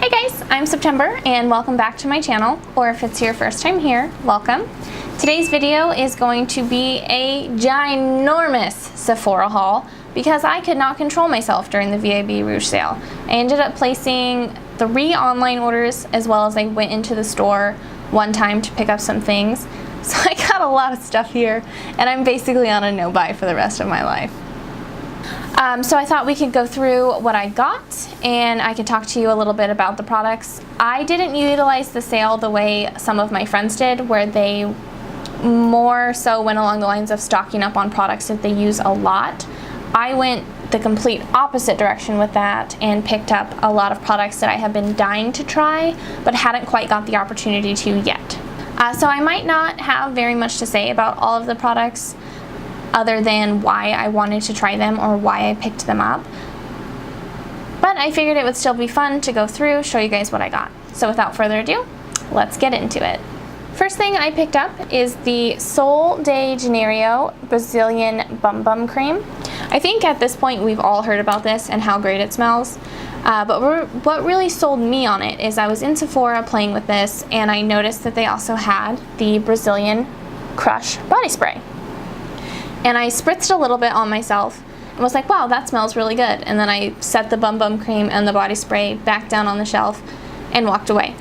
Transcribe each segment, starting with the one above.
Hey guys, I'm September and welcome back to my channel, or if it's your first time here, welcome. Today's video is going to be a ginormous Sephora haul because I could not control myself during the VIB Rouge sale. I ended up placing 3 online orders as well as I went into the store one time to pick up some things. So I got a lot of stuff here and I'm basically on a no buy for the rest of my life. So I thought we could go through what I got and I could talk to you a little bit about the products. I didn't utilize the sale the way some of my friends did, where they more so went along the lines of stocking up on products that they use a lot. I went the complete opposite direction with that and picked up a lot of products that I have been dying to try but hadn't quite got the opportunity to yet. So I might not have very much to say about all of the products other than why I wanted to try them or why I picked them up. But I figured it would still be fun to go through, show you guys what I got. So without further ado, let's get into it. First thing I picked up is the Sol de Janeiro Brazilian Bum Bum Cream. I think at this point we've all heard about this and how great it smells. But what really sold me on it is I was in Sephora playing with this and I noticed that they also had the Brazilian Crush body spray. And I spritzed a little bit on myself and was like, wow, that smells really good. And then I set the Bum Bum Cream and the body spray back down on the shelf and walked away.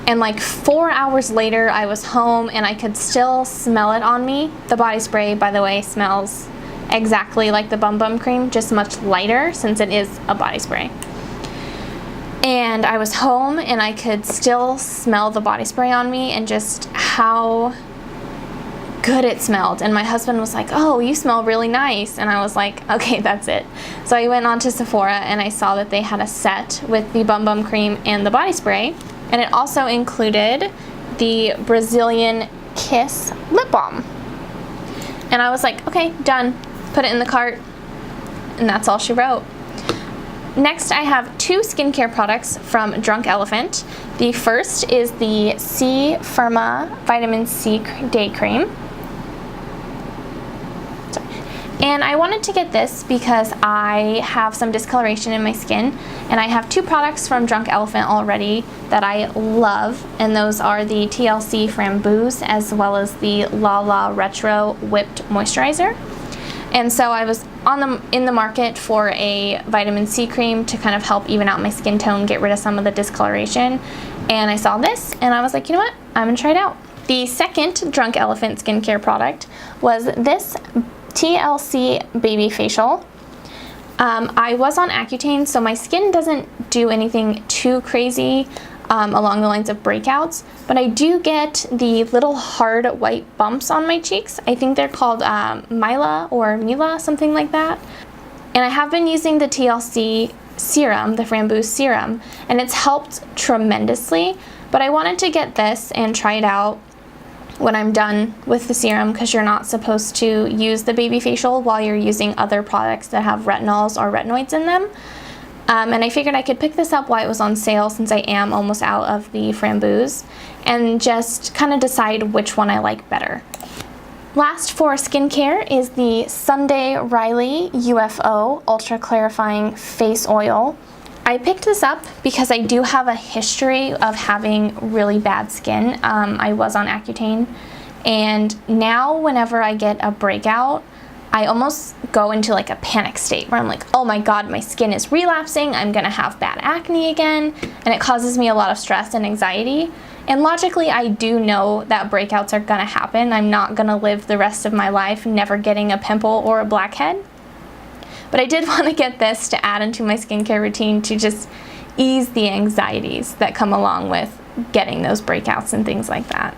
And like 4 hours later, I was home and I could still smell it on me. The body spray, by the way, smells exactly like the Bum Bum Cream, just much lighter since it is a body spray. And I was home and I could still smell the body spray on me and just how good it smelled. And my husband was like, oh, you smell really nice. And I was like, okay, that's it. So I went on to Sephora and I saw that they had a set with the Bum Bum Cream and the body spray. And it also included the Brazilian Kiss lip balm. And I was like, okay, done. Put it in the cart. And that's all she wrote. Next, I have 2 skincare products from Drunk Elephant. The first is the SEPHORA Vitamin C Day Cream. And I wanted to get this because I have some discoloration in my skin, and I have 2 products from Drunk Elephant already that I love, and those are the T.L.C. Framboos as well as the La La Retro Whipped Moisturizer. And so I was in the market for a vitamin C cream to kind of help even out my skin tone, get rid of some of the discoloration, and I saw this and I was like, you know what, I'm gonna try it out. The second Drunk Elephant skincare product was this T.L.C. Babyfacial. I was on Accutane, so my skin doesn't do anything too crazy along the lines of breakouts, but I do get the little hard white bumps on my cheeks. I think they're called Mila or Mila, something like that. And I have been using the T.L.C. serum, the Framboos serum, and it's helped tremendously, but I wanted to get this and try it out when I'm done with the serum, because you're not supposed to use the Babyfacial while you're using other products that have retinols or retinoids in them. And I figured I could pick this up while it was on sale since I am almost out of the Framboos and just kind of decide which one I like better. Last for skincare is the Sunday Riley U.F.O. Ultra Clarifying Face Oil. I picked this up because I do have a history of having really bad skin. I was on Accutane, and now whenever I get a breakout, I almost go into like a panic state where I'm like, oh my god, my skin is relapsing, I'm gonna have bad acne again, and it causes me a lot of stress and anxiety. And logically, I do know that breakouts are gonna happen. I'm not gonna live the rest of my life never getting a pimple or a blackhead. But I did want to get this to add into my skincare routine to just ease the anxieties that come along with getting those breakouts and things like that.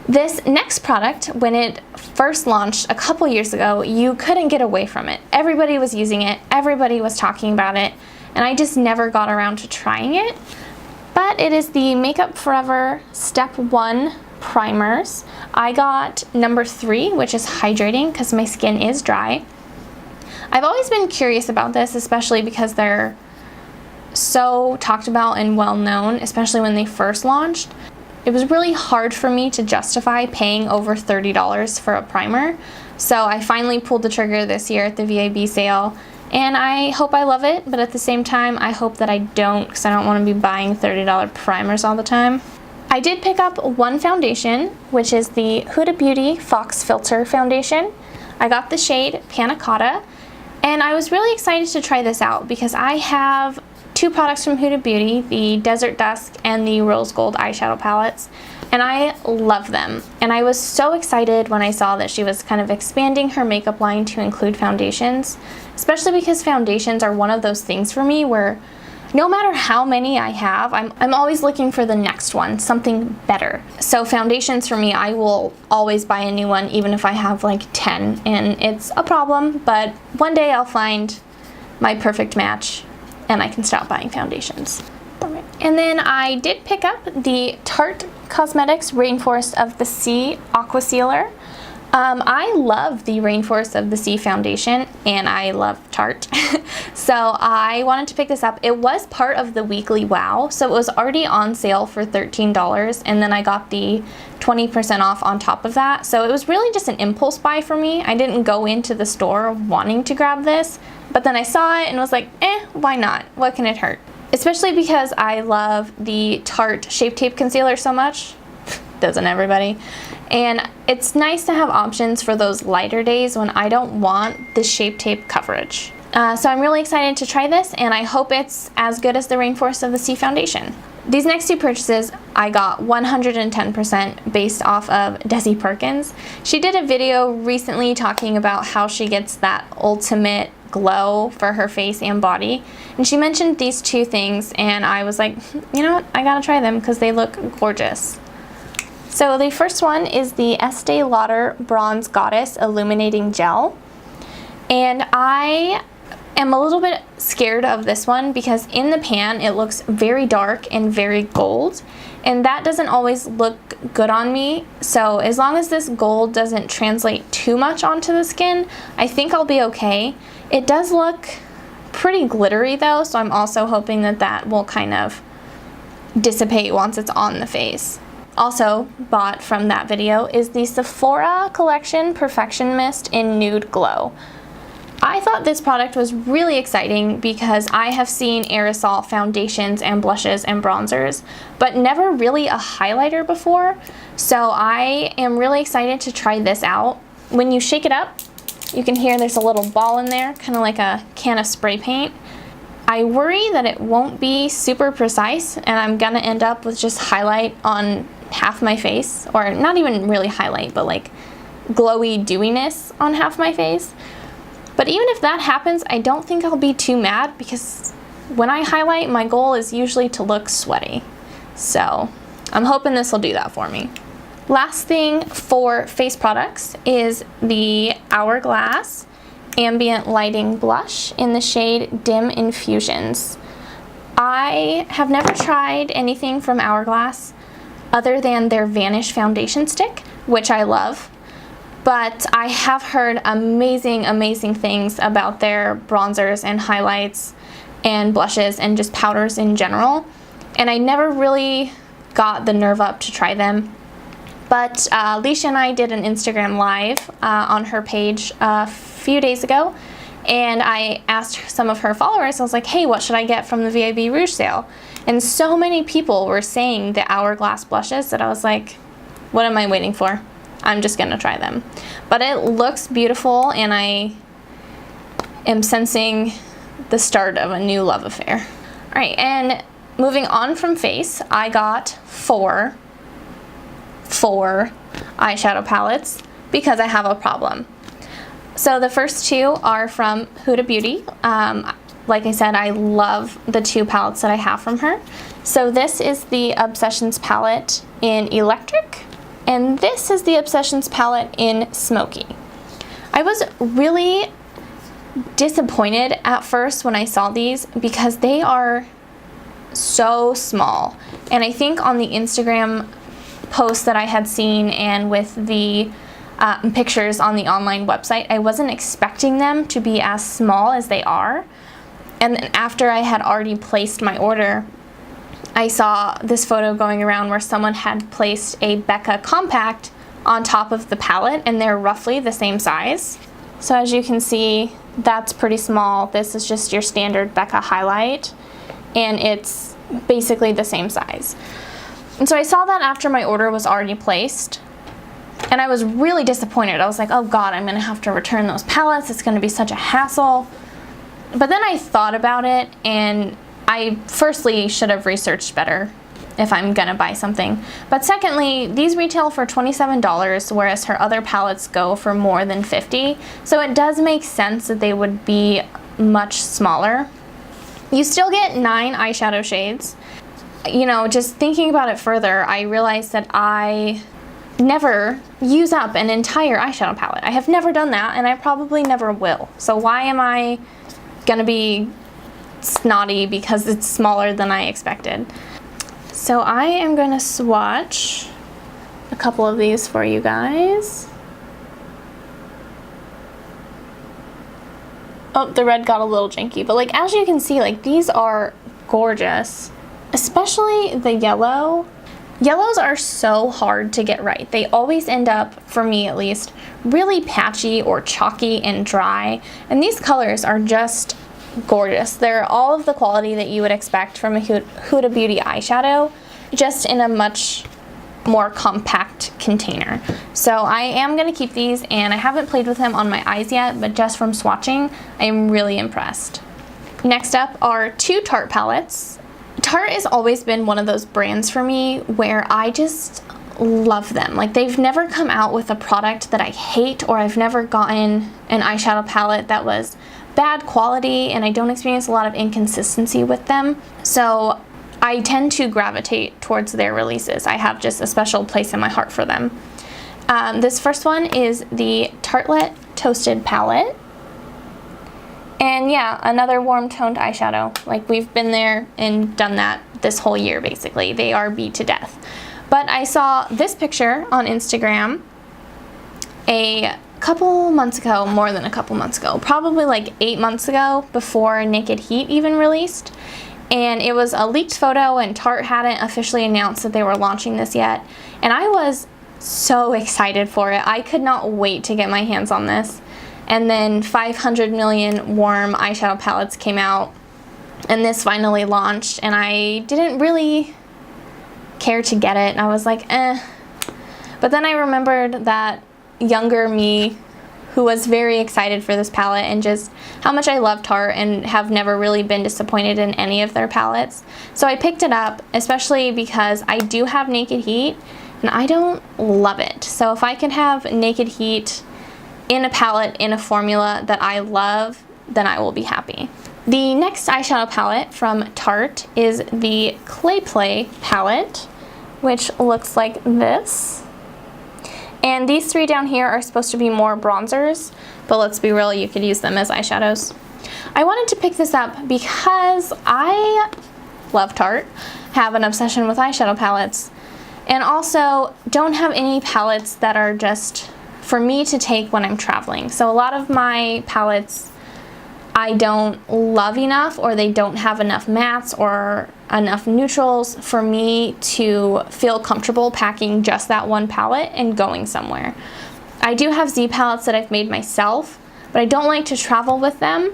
This next product, when it first launched a couple years ago, you couldn't get away from it. Everybody was using it, everybody was talking about it, and I just never got around to trying it. But it is the Makeup Forever Step 1 primers. I got number 3, which is hydrating because my skin is dry. I've always been curious about this, especially because they're so talked about and well known, especially when they first launched. It was really hard for me to justify paying over $30 for a primer, so I finally pulled the trigger this year at the VIB sale And I hope I love it, but at the same time, I hope that I don't, because I don't want to be buying $30 primers all the time. I did pick up one foundation, which is the Huda Beauty Fox Filter Foundation. I got the shade Panna Cotta, and I was really excited to try this out because I have two products from Huda Beauty, the Desert Dusk and the Rose Gold eyeshadow palettes, and I love them. And I was so excited when I saw that she was kind of expanding her makeup line to include foundations, especially because foundations are one of those things for me where no matter how many I have, I'm always looking for the next one, something better. So foundations for me, I will always buy a new one even if I have like 10, and it's a problem, but one day I'll find my perfect match and I can stop buying foundations. And then I did pick up the Tarte Cosmetics Rainforest of the Sea Aquacealer. I love the Rainforest of the Sea foundation, and I love Tarte. So I wanted to pick this up. It was part of the weekly wow, so it was already on sale for $13, and then I got the 20% off on top of that. So it was really just an impulse buy for me. I didn't go into the store wanting to grab this, but then I saw it and was like, why not? What can it hurt? Especially because I love the Tarte Shape Tape Concealer so much. Doesn't everybody? And it's nice to have options for those lighter days when I don't want the Shape Tape coverage. So I'm really excited to try this, and I hope it's as good as the Rainforest of the Sea foundation. These next two purchases I got 110% based off of Desi Perkins. She did a video recently talking about how she gets that ultimate glow for her face and body, and she mentioned these two things, and I was like, you know what, I gotta try them because they look gorgeous. So the first one is the Estée Lauder Bronze Goddess Illuminating Gel, and I am a little bit scared of this one because in the pan it looks very dark and very gold, and that doesn't always look good on me. So as long as this gold doesn't translate too much onto the skin, I think I'll be okay. It does look pretty glittery though, so I'm also hoping that that will kind of dissipate once it's on the face. Also bought from that video is the Sephora Collection Perfection Mist in Nude Glow. I thought this product was really exciting because I have seen aerosol foundations and blushes and bronzers, but never really a highlighter before. So I am really excited to try this out. When you shake it up, you can hear there's a little ball in there, kind of like a can of spray paint. I worry that it won't be super precise and I'm gonna end up with just highlight on half my face, or not even really highlight, but like glowy dewiness on half my face. But even if that happens, I don't think I'll be too mad because when I highlight, my goal is usually to look sweaty. So I'm hoping this will do that for me. Last thing for face products is the Hourglass Ambient Lighting Blush in the shade Dim Infusions. I have never tried anything from Hourglass other than their Vanish foundation stick, which I love. But I have heard amazing, amazing things about their bronzers and highlights and blushes and just powders in general. And I never really got the nerve up to try them. But Leisha and I did an Instagram live on her page a few days ago. And I asked some of her followers, I was like, hey, what should I get from the VIB Rouge sale? And so many people were saying the Hourglass blushes that I was like, what am I waiting for? I'm just gonna try them. But it looks beautiful, and I am sensing the start of a new love affair. All right, and moving on from face, I got four eyeshadow palettes because I have a problem. So the first two are from Huda Beauty. Like I said, I love the two palettes that I have from her. So this is the Obsessions palette in Electric, and this is the Obsessions palette in Smokey. I was really disappointed at first when I saw these because they are so small. And I think on the Instagram post that I had seen and with the pictures on the online website, I wasn't expecting them to be as small as they are. And then after I had already placed my order, I saw this photo going around where someone had placed a Becca compact on top of the palette, and they're roughly the same size. So as you can see, that's pretty small. This is just your standard Becca highlight, and it's basically the same size. And so I saw that after my order was already placed, and I was really disappointed. I was like, oh God, I'm gonna have to return those palettes. It's gonna be such a hassle. But then I thought about it, and I firstly should have researched better if I'm gonna buy something. But secondly, these retail for $27, whereas her other palettes go for more than $50. So it does make sense that they would be much smaller. You still get 9 eyeshadow shades. You know, just thinking about it further, I realized that I never use up an entire eyeshadow palette. I have never done that, and I probably never will. So why am I gonna be snotty because it's smaller than I expected? So I am gonna swatch a couple of these for you guys. Oh, the red got a little janky, but like as you can see, like these are gorgeous, especially the yellow. Yellows are so hard to get right. They always end up, for me at least, really patchy or chalky and dry, and these colors are just gorgeous. They're all of the quality that you would expect from a Huda Beauty eyeshadow, just in a much more compact container. So I am gonna keep these, and I haven't played with them on my eyes yet, but just from swatching, I am really impressed. Next up are 2 Tarte palettes. Tarte has always been one of those brands for me where I just love them. Like, they've never come out with a product that I hate, or I've never gotten an eyeshadow palette that was bad quality, and I don't experience a lot of inconsistency with them. So I tend to gravitate towards their releases. I have just a special place in my heart for them. This first one is the Tartelette Toasted Palette. And yeah, another warm toned eyeshadow. Like, we've been there and done that this whole year basically. They are beat to death. But I saw this picture on Instagram a couple months ago, more than a couple months ago, probably like 8 months ago, before Naked Heat even released. And it was a leaked photo, and Tarte hadn't officially announced that they were launching this yet. And I was so excited for it. I could not wait to get my hands on this. And then 500 million warm eyeshadow palettes came out, and this finally launched, and I didn't really care to get it. And I was like, eh. But then I remembered that younger me, who was very excited for this palette, and just how much I love Tarte and have never really been disappointed in any of their palettes. So I picked it up, especially because I do have Naked Heat and I don't love it. So if I can have Naked Heat in a palette, in a formula that I love, then I will be happy. The next eyeshadow palette from Tarte is the Clay Play palette, which looks like this. And these 3 down here are supposed to be more bronzers, but let's be real, you could use them as eyeshadows. I wanted to pick this up because I love Tarte, have an obsession with eyeshadow palettes, and also don't have any palettes that are just for me to take when I'm traveling. So a lot of my palettes I don't love enough, or they don't have enough mattes or enough neutrals for me to feel comfortable packing just that one palette and going somewhere. I do have Z palettes that I've made myself, but I don't like to travel with them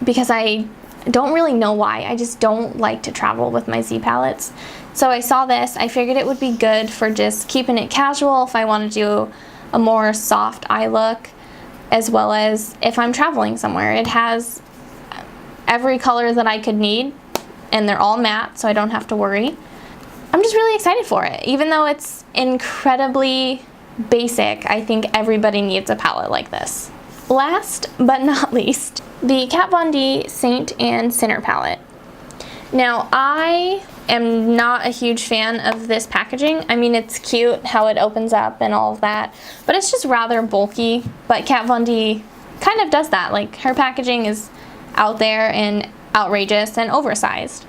because I don't really know why. I just don't like to travel with my Z palettes. So I saw this, I figured it would be good for just keeping it casual if I want to do a more soft eye look, as well as if I'm traveling somewhere. It has every color that I could need, and they're all matte, so I don't have to worry. I'm just really excited for it. Even though it's incredibly basic, I think everybody needs a palette like this. Last but not least, the Kat Von D Saint and Sinner palette. Now, I am not a huge fan of this packaging. I mean, it's cute how it opens up and all of that, but it's just rather bulky. But Kat Von D kind of does that. Like, her packaging is out there and outrageous and oversized.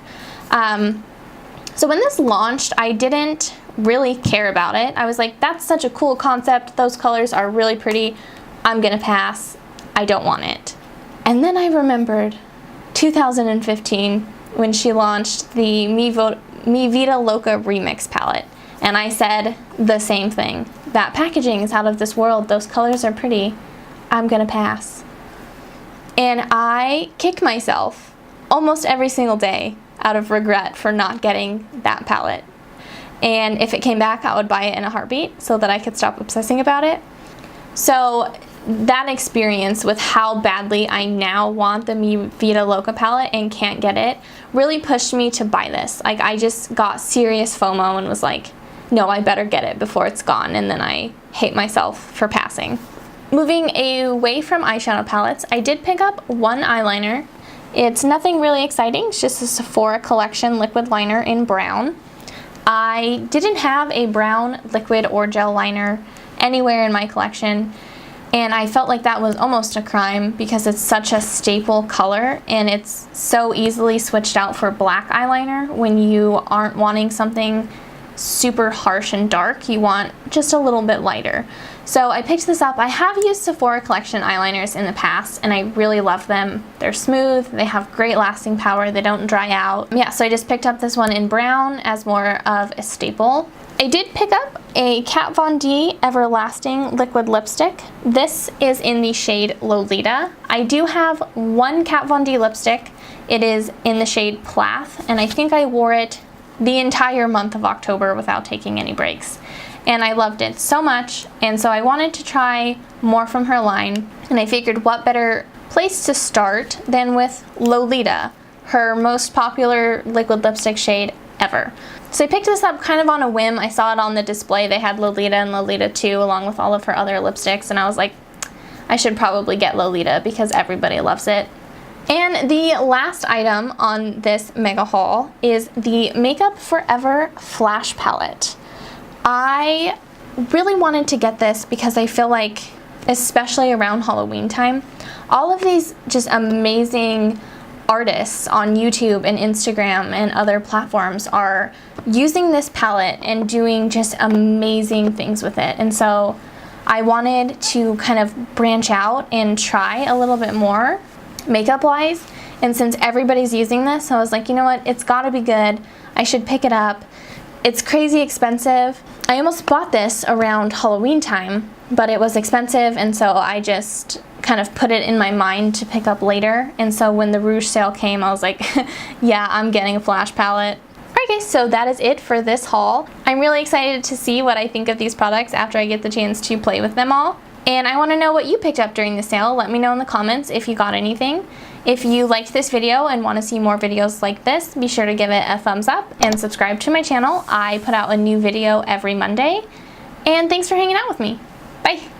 So when this launched, I didn't really care about it. I was like, that's such a cool concept. Those colors are really pretty. I'm gonna pass. I don't want it. And then I remembered 2015 when she launched the Mi Vida Loca Remix palette. And I said the same thing. That packaging is out of this world. Those colors are pretty. I'm gonna pass. And I kick myself almost every single day out of regret for not getting that palette. And if it came back, I would buy it in a heartbeat so that I could stop obsessing about it. So that experience with how badly I now want the Mi Vida Loca palette and can't get it really pushed me to buy this. Like, I just got serious FOMO and was like, no, I better get it before it's gone, and then I hate myself for passing. Moving away from eyeshadow palettes, I did pick up one eyeliner. It's nothing really exciting, it's just a Sephora collection liquid liner in brown. I didn't have a brown liquid or gel liner anywhere in my collection, and I felt like that was almost a crime because it's such a staple color and it's so easily switched out for black eyeliner when you aren't wanting something super harsh and dark. You want just a little bit lighter. So I picked this up. I have used Sephora collection eyeliners in the past and I really love them. They're smooth, they have great lasting power, they don't dry out. Yeah, so I just picked up this one in brown as more of a staple. I did pick up a Kat Von D Everlasting liquid lipstick. This is in the shade Lolita. I do have one Kat Von D lipstick. It is in the shade Plath, and I think I wore it the entire month of October without taking any breaks. And I loved it so much, and so I wanted to try more from her line, and I figured what better place to start than with Lolita, her most popular liquid lipstick shade ever. So I picked this up kind of on a whim. I saw it on the display. They had Lolita and Lolita 2 along with all of her other lipsticks, and I was like, I should probably get Lolita because everybody loves it. And the last item on this mega haul is the Makeup Forever Flash Palette. I really wanted to get this because I feel like, especially around Halloween time, all of these just amazing artists on YouTube and Instagram and other platforms are using this palette and doing just amazing things with it. And so I wanted to kind of branch out and try a little bit more makeup wise, and since everybody's using this, I was like, you know what, it's gotta be good, I should pick it up. It's crazy expensive. I almost bought this around Halloween time, but it was expensive, and so I just kind of put it in my mind to pick up later. And so when the Rouge sale came, I was like, yeah, I'm getting a flash palette. Alright guys, so that is it for this haul. I'm really excited to see what I think of these products after I get the chance to play with them all. And I want to know what you picked up during the sale. Let me know in the comments if you got anything. If you liked this video and want to see more videos like this, be sure to give it a thumbs up and subscribe to my channel. I put out a new video every Monday. And thanks for hanging out with me. Bye!